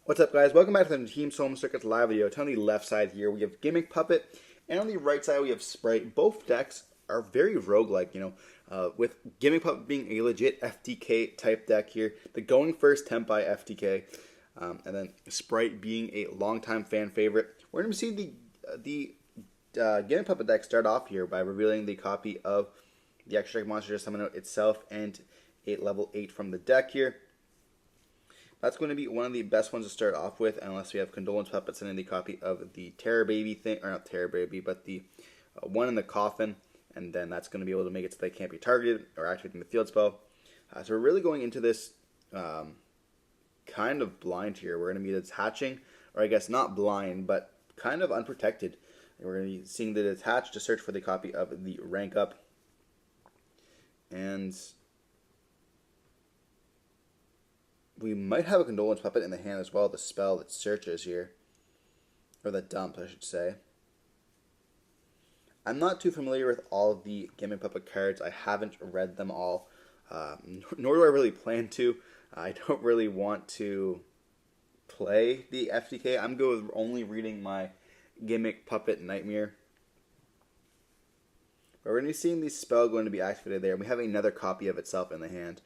What's up, guys? Welcome back to the Team Solemn Circus live video. On the left side here, we have Gimmick Puppet, and on the right side, we have Spright. Both decks are very roguelike, with Gimmick Puppet being a legit FTK type deck here, the going first Tempai FTK, and then Spright being a longtime fan favorite. We're going to see the Gimmick Puppet deck start off here by revealing the copy of the extra deck monster summon out itself and a level 8 from the deck here. That's going to be one of the best ones to start off with, unless we have Condolence Puppets and the copy of the Terror Baby thing, or not Terror Baby, but the one in the coffin, and then that's going to be able to make it so they can't be targeted or activating the field spell. So we're really going into this kind of blind here. We're going to be detaching, or I guess not blind, but kind of unprotected. And we're going to be seeing the detach to search for the copy of the rank up. And we might have a Condolence Puppet in the hand as well, the spell that searches here. Or that dumps, I should say. I'm not too familiar with all of the Gimmick Puppet cards. I haven't read them all, nor do I really plan to. I don't really want to play the FTK. I'm good with only reading my Gimmick Puppet Nightmare. But we're going to be seeing the spell going to be activated there. We have another copy of itself in the hand,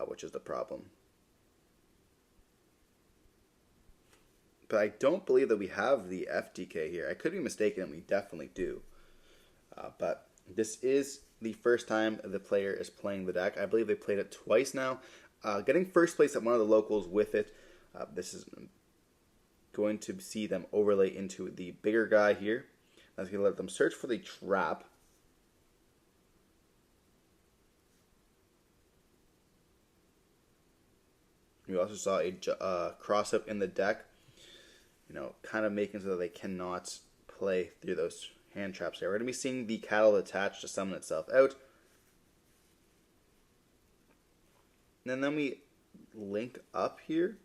which is the problem. But I don't believe that we have the FTK here. I could be mistaken, and we definitely do. But this is the first time the player is playing the deck. I believe they played it twice now. Getting first place at one of the locals with it. This is going to see them overlay into the bigger guy here. That's going to let them search for the trap. We also saw a cross-up in the deck. Kind of making so that they cannot play through those hand traps there. We're going to be seeing the cattle attached to summon itself out. And then we link up here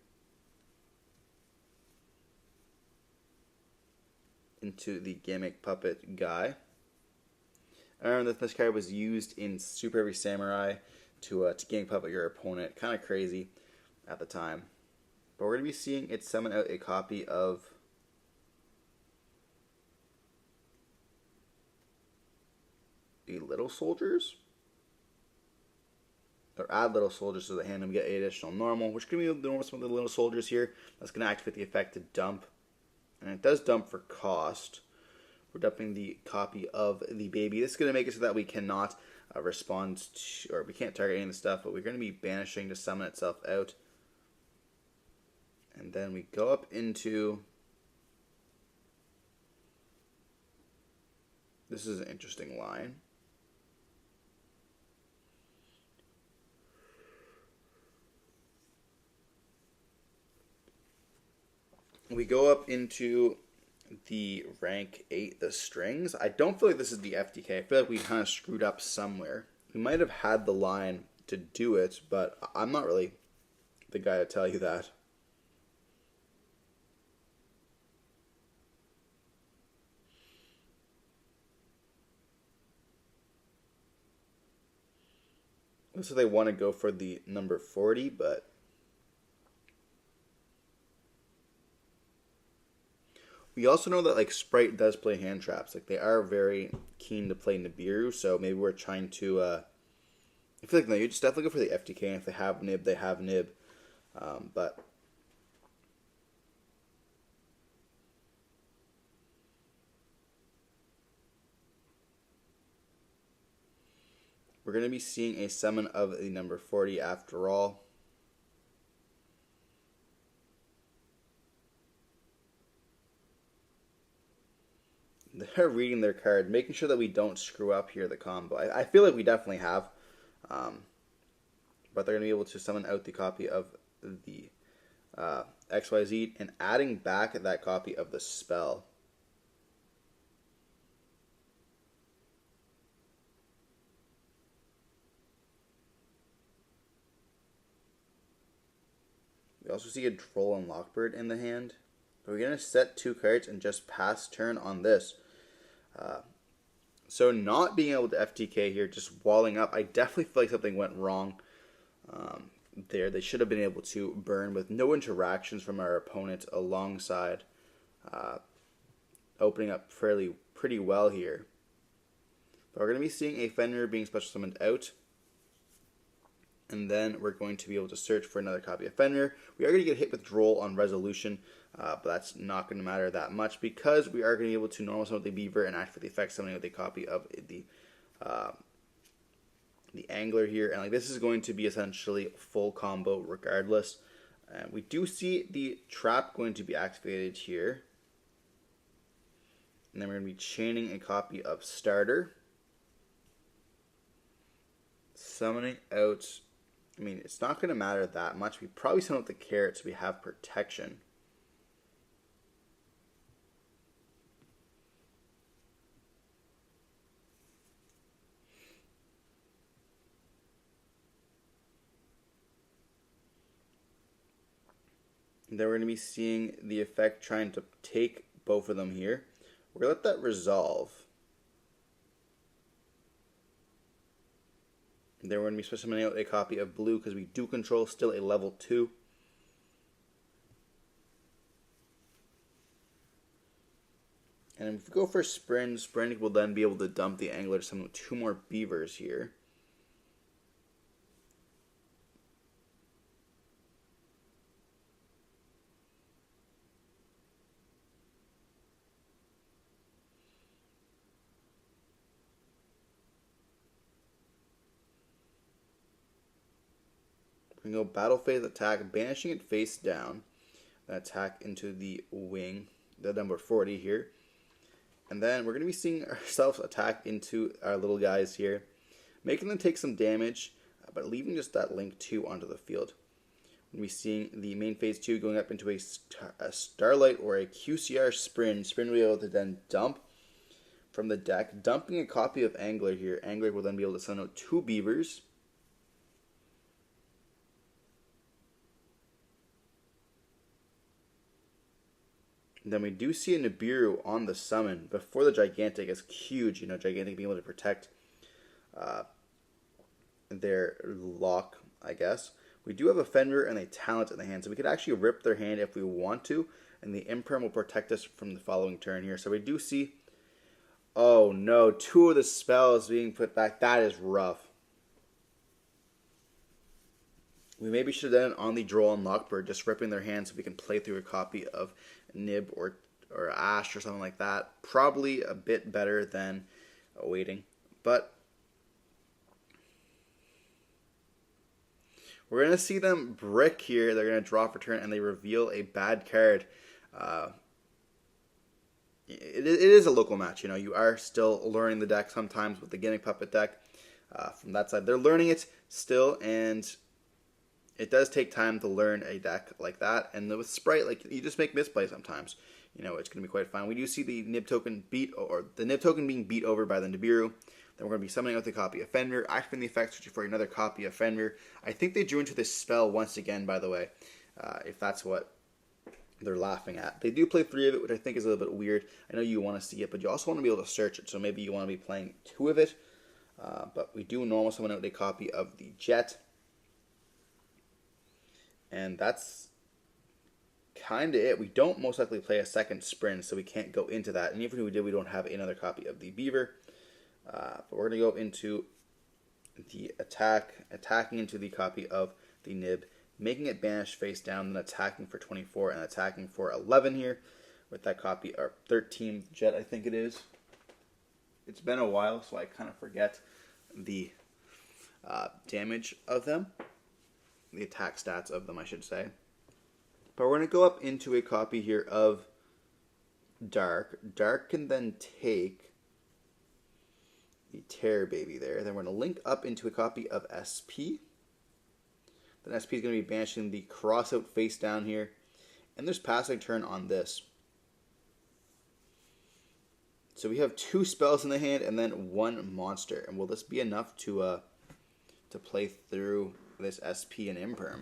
into the Gimmick Puppet guy. I remember that this card was used in Super Heavy Samurai to Gimmick Puppet your opponent. Kind of crazy at the time. But we're going to be seeing it summon out a copy of the Little Soldiers. Or add Little Soldiers to the hand and we get 8 additional normal, which can be the normal some of the Little Soldiers here. That's going to activate the effect to dump. And it does dump for cost. We're dumping the copy of the baby. This is going to make it so that we cannot respond to, or we can't target any of the stuff, but we're going to be banishing to summon itself out. And then we go up into, this is an interesting line. We go up into the rank 8, the strings. I don't feel like this is the FTK. I feel like we kind of screwed up somewhere. We might have had the line to do it, but I'm not really the guy to tell you that. So they want to go for the number 40, but we also know that Spright does play hand traps. They are very keen to play Nibiru, so maybe we're trying to. I feel like no, you just definitely go for the FTK. And if they have Nib, they have Nib, but. We're going to be seeing a summon of the number 40 after all. They're reading their card, making sure that we don't screw up here the combo. I feel like we definitely have. But they're going to be able to summon out the copy of the XYZ and adding back that copy of the spell. We also see a Droll and Lockbird in the hand. But we're going to set 2 cards and just pass turn on this. So not being able to FTK here, just walling up, I definitely feel like something went wrong. there. They should have been able to burn with no interactions from our opponent alongside, opening up pretty well here. But we're going to be seeing a Fenrir being special summoned out. And then we're going to be able to search for another copy of Fenrir. We are going to get hit with Droll on resolution, but that's not going to matter that much because we are going to be able to normal summon the Beaver and act for the effect summoning with a copy of the Angler here. And like this is going to be essentially full combo regardless. We do see the trap going to be activated here. And then we're going to be chaining a copy of Starter. Summoning out, I mean, it's not going to matter that much. We probably summon out the Carrot so we have protection. And then we're going to be seeing the effect trying to take both of them here. We're going to let that resolve. And then we're going to be summoning out a copy of Blue because we do control still a level 2. And if we go for Sprint will then be able to dump the Angler to summon 2 more Beavers here. We can go Battle Phase attack, banishing it face down. Then attack into the wing, the number 40 here. And then we're going to be seeing ourselves attack into our little guys here, making them take some damage, but leaving just that Link 2 onto the field. We're going to be seeing the main phase 2 going up into a Starlight or a QCR Sprint. Sprint will be able to then dump from the deck, dumping a copy of Angler here. Angler will then be able to send out 2 Beavers. Then we do see a Nibiru on the summon before the Gigantic is huge. You know, Gigantic being able to protect their lock, I guess. We do have a Fenrir and a Talent in the hand, so we could actually rip their hand if we want to, and the Imperm will protect us from the following turn here. So we do see, oh no, 2 of the spells being put back. That is rough. We maybe should have done it on the Droll and Lockbird, just ripping their hands so we can play through a copy of Nib or Ash or something like that. Probably a bit better than waiting. But we're going to see them brick here. They're going to draw for turn and they reveal a bad card. It is a local match. You know, you are still learning the deck sometimes with the Gimmick Puppet deck. From that side, they're learning it still, and it does take time to learn a deck like that, and with Spright, like, you just make misplays sometimes. You know, it's going to be quite fine. We do see the Nib token being beat over by the Nibiru. Then we're going to be summoning out the copy of Fenrir, activating the effect, searching for another copy of Fenrir. I think they drew into this spell once again, by the way, if that's what they're laughing at. They do play 3 of it, which I think is a little bit weird. I know you want to see it, but you also want to be able to search it, so maybe you want to be playing 2 of it. But we do normal summon out a copy of the Jet. And that's kind of it. We don't most likely play a second Sprint, so we can't go into that. And even if we did, we don't have another copy of the Beaver. But we're going to go into the attacking into the copy of the Nib, making it banish face down, then attacking for 24 and attacking for 11 here with that copy, or 13 Jet, I think it is. It's been a while, so I kind of forget the damage of them. The attack stats of them, I should say. But we're going to go up into a copy here of Dark. Dark can then take the Terror Baby there. Then we're going to link up into a copy of SP. Then SP is going to be banishing the Crossout face down here. And there's passing turn on this. So we have 2 spells in the hand and then 1 monster. And will this be enough to play through this SP and Imperm?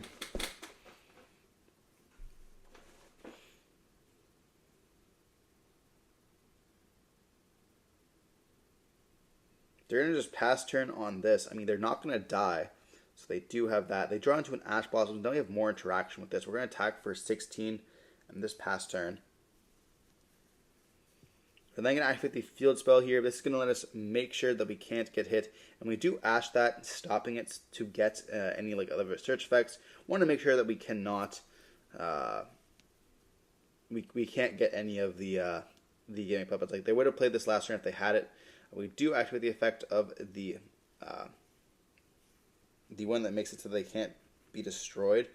They're going to just pass turn on this. I mean, they're not going to die. So they do have that. They draw into an Ash Blossom. Now we have more interaction with this. We're going to attack for 16 in this past turn. And then going to activate the field spell here. This is going to let us make sure that we can't get hit. And we do Ash that, stopping it to get any like other search effects. Want to make sure that we cannot, we can't get any of the Gimmick Puppets. Like they would have played this last turn if they had it. We do activate the effect of the one that makes it so they can't be destroyed,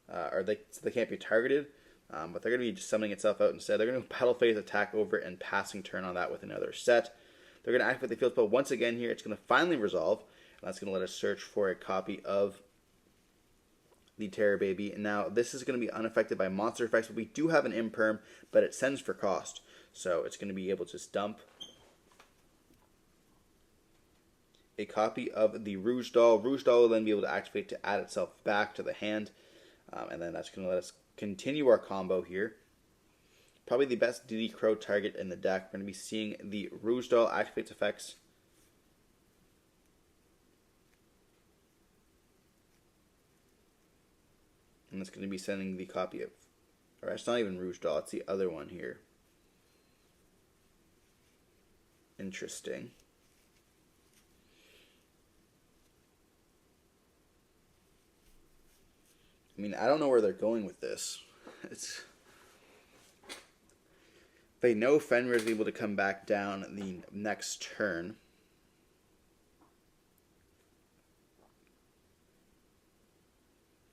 or they can't be targeted. But they're going to be just summoning itself out instead. They're going to battle phase, attack over, and passing turn on that with another set. They're going to activate the field spell once again here. It's going to finally resolve. And that's going to let us search for a copy of the Terror Baby. And now this is going to be unaffected by monster effects, but we do have an imperm, but it sends for cost. So it's going to be able to just dump a copy of the Rouge Doll. Rouge Doll will then be able to activate to add itself back to the hand. And then that's going to let us continue our combo here. Probably the best DD Crow target in the deck. We're going to be seeing the Rouge Doll activates effects. And it's going to be sending the copy of, or it's not even Rouge Doll, it's the other one here. Interesting. I mean, I don't know where they're going with this. They know Fenrir is able to come back down the next turn.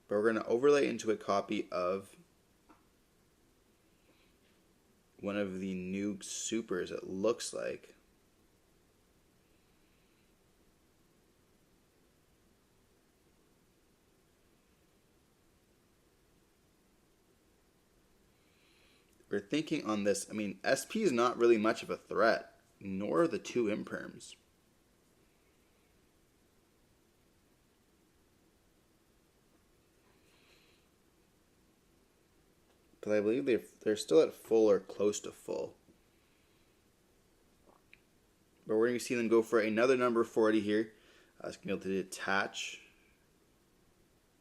But we're going to overlay into a copy of one of the new supers, it looks like. We're thinking on this, I mean, SP is not really much of a threat, nor are the two imperms. But I believe they're still at full or close to full. But we're going to see them go for another number 40 here. It's going to be able to detach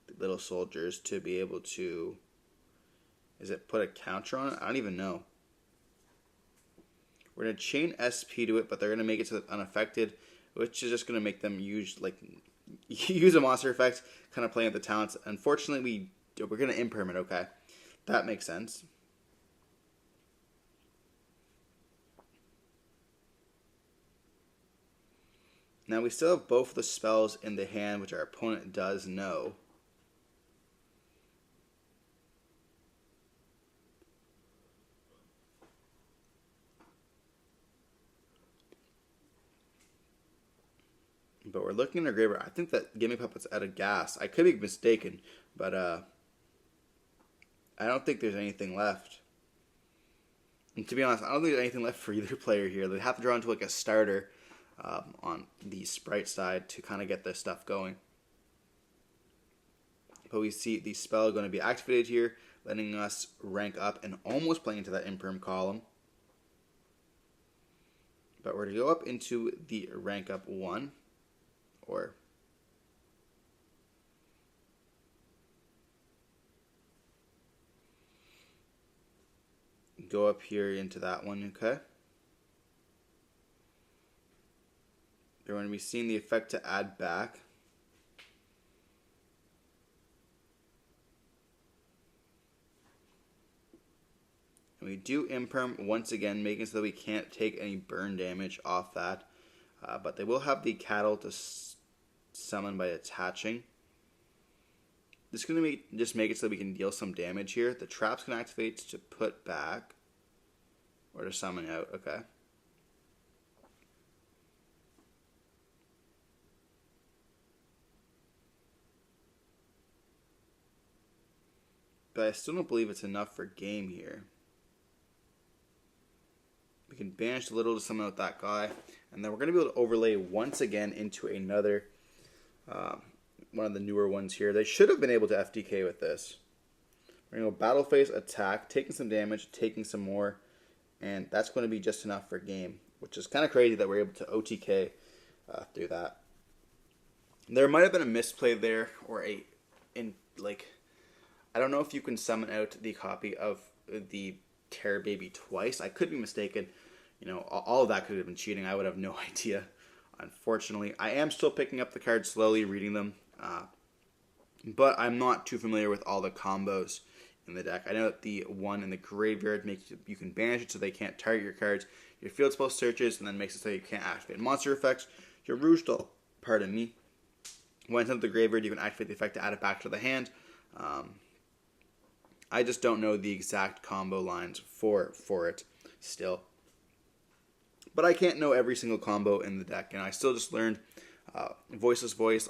the little soldiers to be able to... Is it put a counter on it? I don't even know. We're going to chain SP to it, but they're going to make it so that unaffected, which is just going to make them use a monster effect, kind of playing with the talents. Unfortunately, we're going to imperm it, okay? That makes sense. Now we still have both the spells in the hand, which our opponent does know. But we're looking in our graveyard. I think that Gimmick Puppet's out of gas. I could be mistaken, but I don't think there's anything left. And to be honest, I don't think there's anything left for either player here. They have to draw into like a starter on the Spright side to kind of get this stuff going. But we see the spell going to be activated here, letting us rank up and almost playing into that imperm column. But we're going to go up into the rank up 1. Or go up here into that one, okay? They're going to be seeing the effect to add back. And we do imperm once again, making so that we can't take any burn damage off that. But they will have the cattle to summon by attaching. This is going to just make it so that we can deal some damage here. The traps can activate to put back or to summon out. Okay. But I still don't believe it's enough for game here. We can banish a little to summon out that guy. And then we're going to be able to overlay once again into another, one of the newer ones here. They should have been able to FDK with this. We're going to go battle phase, attack, taking some damage, taking some more. And that's going to be just enough for game. Which is kind of crazy that we're able to OTK through that. There might have been a misplay there, or I don't know if you can summon out the copy of the Terror Baby twice. I could be mistaken. All of that could have been cheating. I would have no idea. Unfortunately, I am still picking up the cards slowly, reading them, but I'm not too familiar with all the combos in the deck. I know that the one in the graveyard makes you can banish it so they can't target your cards. Your field spell searches and then makes it so you can't activate monster effects. Your Rouge Doll, pardon me, when it's into the graveyard, you can activate the effect to add it back to the hand. I just don't know the exact combo lines for it still. But I can't know every single combo in the deck, and I still just learned Voiceless Voice,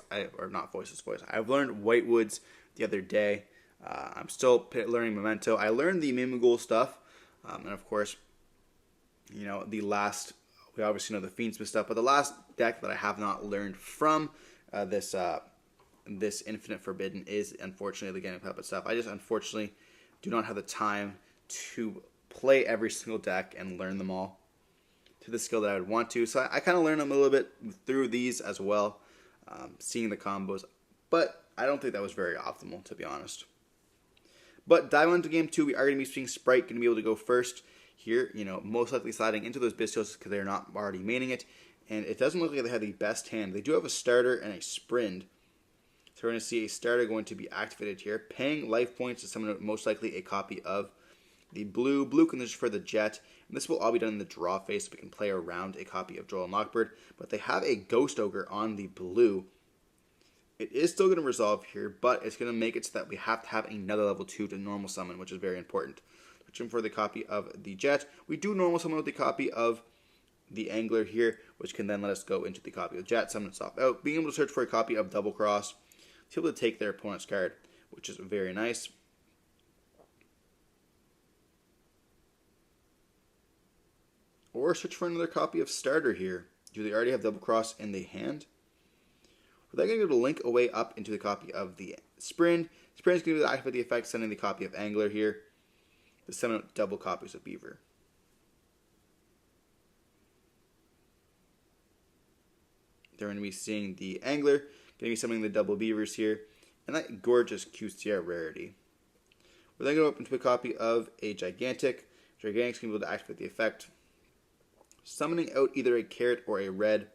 not Voiceless Voice. I've learned Whitewoods the other day. I'm still learning Memento. I learned the Mimigul stuff, and of course, we obviously know the Fiendsmith stuff, but the last deck that I have not learned from this Infinite Forbidden is, unfortunately, the Gimmick Puppet stuff. I just, unfortunately, do not have the time to play every single deck and learn them all to the skill that I would want to. So I kind of learned them a little bit through these as well, seeing the combos. But I don't think that was very optimal, to be honest. But diving into game 2, we are going to be seeing Spright going to be able to go first here. Most likely sliding into those Bestials because they're not already maining it. And it doesn't look like they have the best hand. They do have a starter and a Sprint. So we're going to see a starter going to be activated here, paying life points to summon most likely a copy of the blue. Blue can just for the Jet, and this will all be done in the draw phase, so we can play around a copy of Duel and Lockbird. But they have a Ghost Ogre on the blue. It is still going to resolve here, but it's going to make it so that we have to have another level 2 to normal summon, which is very important. Switching for the copy of the Jet. We do normal summon with the copy of the Angler here, which can then let us go into the copy of Jet, summon itself out. Being able to search for a copy of Double Cross to be able to take their opponent's card, which is very nice. Or search for another copy of Starter here. Do they already have Double Cross in the hand? We're then going to go to link away up into the copy of the Sprint. Sprint is going to activate the effect, sending the copy of Angler here to summon out double copies of Beaver. They're going to be seeing the Angler, going to be summoning the double Beavers here, and that gorgeous QCR rarity. We're then going to open to a copy of a Gigantic. Gigantic's going to be able to activate the effect, summoning out either a carrot or a red.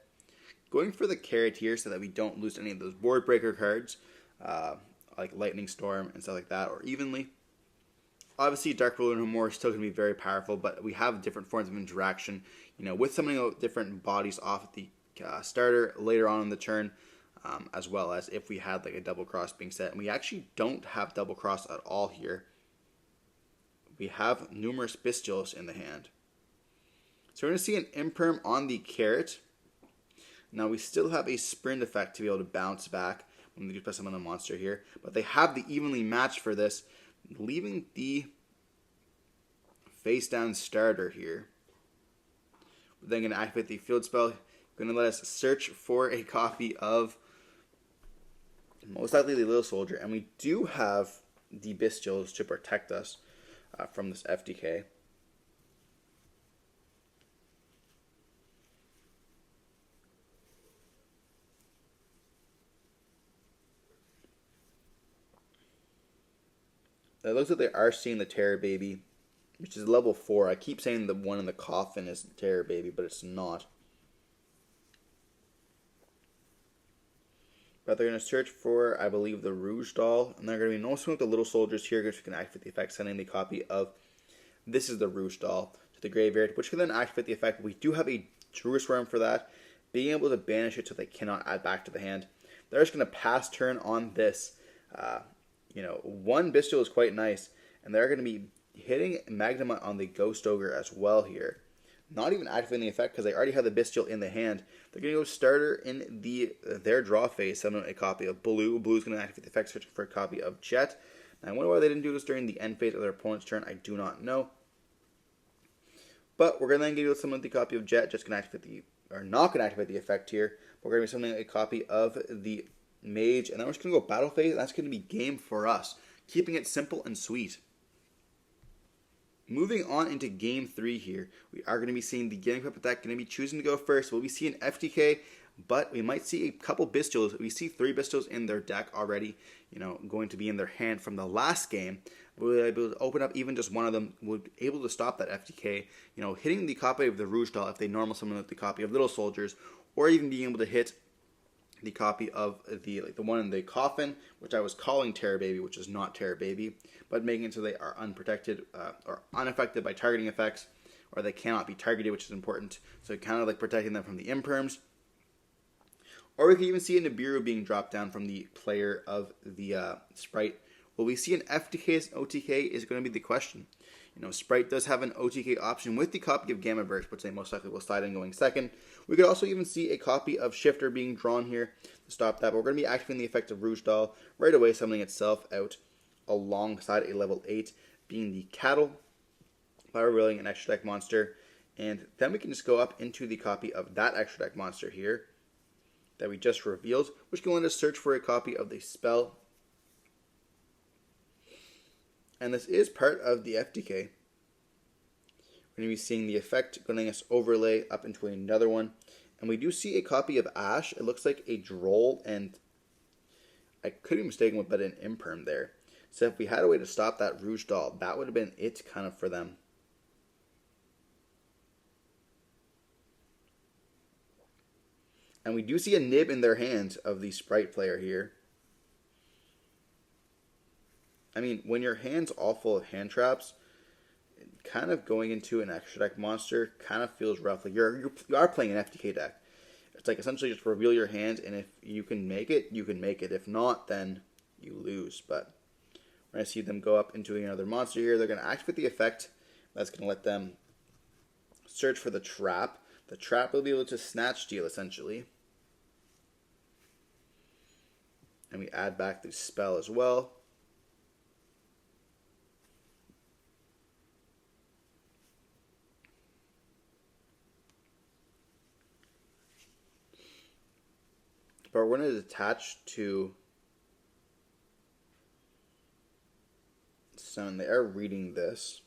Going for the carrot here so that we don't lose any of those board breaker cards, like Lightning Storm and stuff like that, or Evenly. Obviously, Dark Ruler No More is still going to be very powerful, but we have different forms of interaction, with summoning out different bodies off the starter later on in the turn, as well as if we had like a Double Cross being set. And we actually don't have Double Cross at all here. We have numerous Bestials in the hand. So we're going to see an Imperm on the carrot. Now we still have a Sprint effect to be able to bounce back when we do press summon a monster here. But they have the evenly matched for this, leaving the face down starter here. We're then going to activate the field spell. Going to let us search for a copy of most likely the Little Soldier. And we do have the Bestials to protect us from this FDK. It looks like they are seeing the Terror Baby, which is level 4. I keep saying the one in the coffin is the Terror Baby, but it's not. But they're going to search for, I believe, the Rouge Doll. And they're going to be noticing with the Little Soldiers here, which can activate the effect, sending the copy of this is the Rouge Doll to the graveyard, which can then activate the effect. We do have a Druid Worm for that, being able to banish it so they cannot add back to the hand. They're just going to pass turn on this. One Bestial is quite nice, and they're going to be hitting Magnemite on the Ghost Ogre as well here. Not even activating the effect because they already have the Bestial in the hand. They're going to go starter in their draw phase, summon a copy of Blue. Blue is going to activate the effect, searching for a copy of Jet. Now, I wonder why they didn't do this during the end phase of their opponent's turn. I do not know. But we're going to then give you summon the copy of Jet. Just going to activate not going to activate the effect here. We're going to be summoning a copy of the Mage, and then we're just going to go battle phase. That's going to be game for us, keeping it simple and sweet. Moving on into game 3 here, we are going to be seeing the Gimmick Puppet deck going to be choosing to go first. We'll be seeing FTK but we might see a couple Bestials. We see 3 Bestials in their deck already, going to be in their hand from the last game. We'll be able to open up even just one of them. We'll be able to stop that FTK, hitting the copy of the Rouge Doll if they normal summon with the copy of Little Soldiers, or even being able to hit the copy of the one in the coffin, which I was calling Terror Baby, which is not Terror Baby, but making it so they are unprotected or unaffected by targeting effects, or they cannot be targeted, which is important. So kind of like protecting them from the imperms. Or we could even see a Nibiru being dropped down from the player of the Spright. Will we see an FTK as an OTK is going to be the question. Spright does have an OTK option with the copy of Gamma Burst, which they most likely will slide in going second. We could also even see a copy of Shifter being drawn here to stop that, but we're going to be activating the effect of Rouge Doll right away, summoning itself out alongside a level 8, being the Cattle, by revealing an extra deck monster. And then we can just go up into the copy of that extra deck monster here that we just revealed, which can let us search for a copy of the spell. And this is part of the FTK. We're going to be seeing the effect letting us overlay up into another one. And we do see a copy of Ash. It looks like a Droll, and I could be mistaken with but an Imperm there. So if we had a way to stop that Rouge Doll, that would have been it kind of for them. And we do see a nib in their hand of the Spright player here. I mean, when your hand's all full of hand traps, kind of going into an extra deck monster kind of feels rough. Like you are playing an FTK deck. It's like essentially just reveal your hand, and if you can make it, you can make it. If not, then you lose. But when I see them go up into another monster here, they're going to activate the effect. That's going to let them search for the trap. The trap will be able to snatch steal, essentially. And we add back the spell as well. But we're going to attach to summon. They are reading this.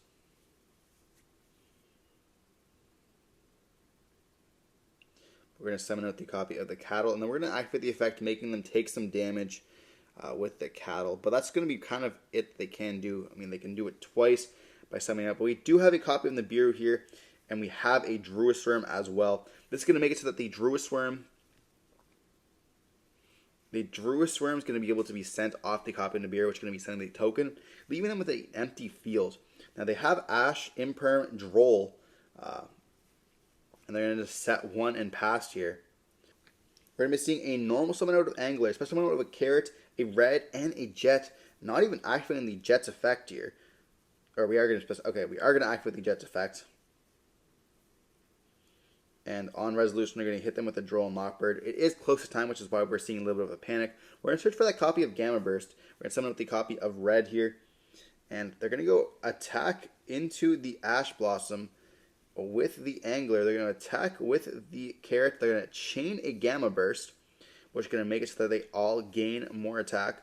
We're going to summon out the copy of the Cattle, and then we're going to activate the effect, making them take some damage with the Cattle. But that's going to be kind of it they can do. I mean, they can do it twice by summoning up. But we do have a copy of the Nibiru here, and we have a Druisworm as well. This is going to make it so that the Druisworm is going to be able to be sent off the copy of Nibiru, which is going to be sending the token, leaving them with an empty field. Now they have Ash, Imperm, Droll, and they're going to just set one and pass here. We're going to be seeing a normal summon out of Angler, special summon out of a Carrot, a Red, and a Jet. Not even activating the Jet's effect here. Or we are going to activate the Jet's effect. And on resolution, we're going to hit them with a Droll and Mockbird. It is close to time, which is why we're seeing a little bit of a panic. We're going to search for that copy of Gamma Burst. We're going to summon out the copy of Red here. And they're going to go attack into the Ash Blossom with the Angler. They're going to attack with the Carrot. They're going to chain a Gamma Burst, which is going to make it so that they all gain more attack.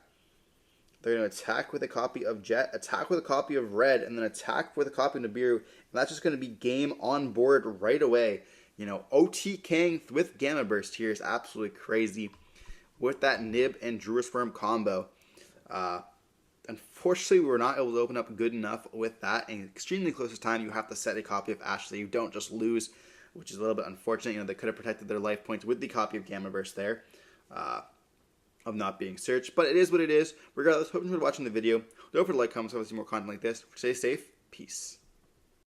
They're going to attack with a copy of Jet, attack with a copy of Red, and then attack with a copy of Nibiru. And that's just going to be game on board right away. OTKing with Gamma Burst here is absolutely crazy with that Nib and Druisworm combo. Unfortunately, we were not able to open up good enough with that. In extremely close to time, you have to set a copy of Ash so you don't just lose, which is a little bit unfortunate. They could have protected their life points with the copy of Gamma Burst there, of not being searched. But it is what it is. Regardless, hope you enjoyed watching the video. Don't forget to like, comment, so I see more content like this. Stay safe. Peace.